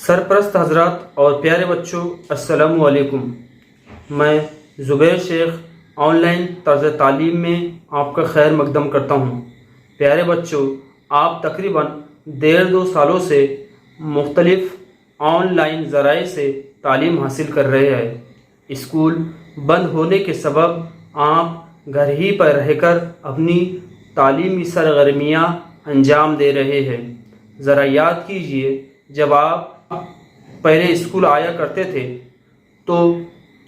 سرپرست حضرات اور پیارے بچوں، السلام علیکم۔ میں زبیر شیخ آن لائن طرز تعلیم میں آپ کا خیر مقدم کرتا ہوں۔ پیارے بچوں، آپ تقریباً 1.5-2 سالوں سے مختلف آن لائن ذرائع سے تعلیم حاصل کر رہے ہیں۔ اسکول بند ہونے کے سبب آپ گھر ہی پر رہ کر اپنی تعلیمی سرگرمیاں انجام دے رہے ہیں۔ ذرا یاد کیجئے، جب آپ پہلے اسکول آیا کرتے تھے تو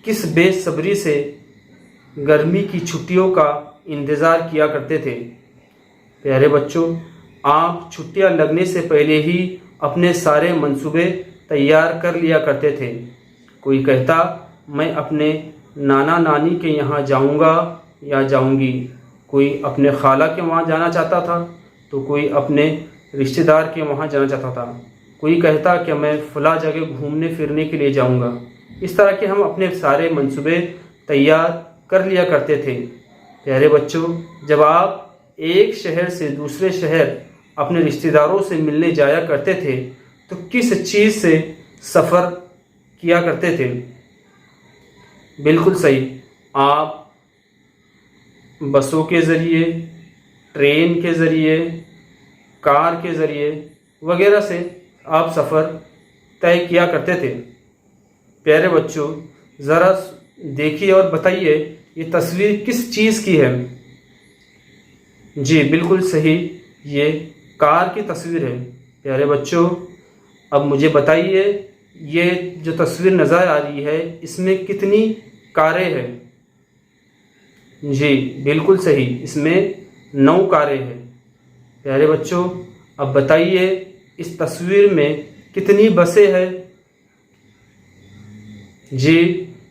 کس بے صبری سے گرمی کی چھٹیوں کا انتظار کیا کرتے تھے۔ پیارے بچوں، آپ چھٹیاں لگنے سے پہلے ہی اپنے سارے منصوبے تیار کر لیا کرتے تھے۔ کوئی کہتا میں اپنے نانا نانی کے یہاں جاؤں گا یا جاؤں گی، کوئی اپنے خالہ کے وہاں جانا چاہتا تھا تو کوئی اپنے رشتہ دار کے وہاں جانا چاہتا تھا، کوئی کہتا کہ میں فلاں جگہ گھومنے پھرنے کے لیے جاؤں گا۔ اس طرح کے ہم اپنے سارے منصوبے تیار کر لیا کرتے تھے۔ پیارے بچوں، جب آپ ایک شہر سے دوسرے شہر اپنے رشتہ داروں سے ملنے جایا کرتے تھے تو کس چیز سے سفر کیا کرتے تھے؟ بالکل صحیح، آپ بسوں کے ذریعے، ٹرین کے ذریعے، کار کے ذریعے وغیرہ سے آپ سفر طے کیا کرتے تھے۔ پیارے بچوں، ذرا دیکھیے اور بتائیے یہ تصویر کس چیز کی ہے؟ جی بالکل صحیح، یہ کار کی تصویر ہے۔ پیارے بچوں، اب مجھے بتائیے یہ جو تصویر نظر آ رہی ہے اس میں کتنی کاریں ہیں؟ جی بالکل صحیح، اس میں 9 کاریں ہیں۔ پیارے بچوں، اب بتائیے اس تصویر میں کتنی بسیں ہیں؟ جی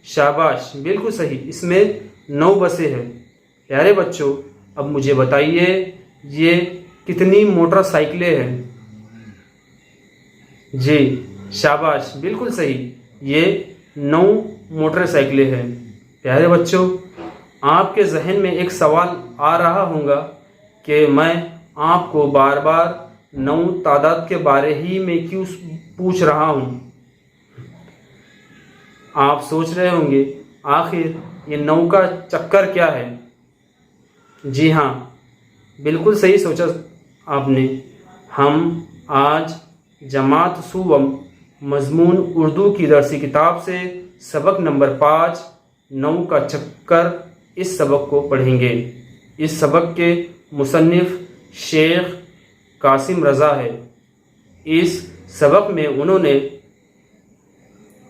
شاباش، بالکل صحیح، اس میں 9 بسیں ہیں۔ پیارے بچوں، اب مجھے بتائیے یہ کتنی موٹر سائیکلیں ہیں؟ جی شاباش، بالکل صحیح، یہ 9 موٹر سائیکلیں ہیں۔ پیارے بچوں، آپ کے ذہن میں ایک سوال آ رہا ہوگا کہ میں آپ کو بار بار 9 تعداد کے بارے ہی میں کیوں پوچھ رہا ہوں؟ آپ سوچ رہے ہوں گے آخر یہ 9 کا چکر کیا ہے؟ جی ہاں، بالکل صحیح سوچا آپ نے۔ ہم آج جماعت سوم مضمون اردو کی درسی کتاب سے سبق نمبر 5 9 کا چکر اس سبق کو پڑھیں گے۔ اس سبق کے مصنف شیخ قاسم رضا ہے۔ اس سبق میں انہوں نے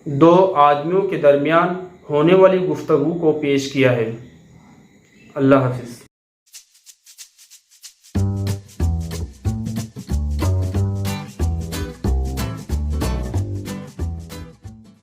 2 آدمیوں کے درمیان ہونے والی گفتگو کو پیش کیا ہے۔ اللہ حافظ۔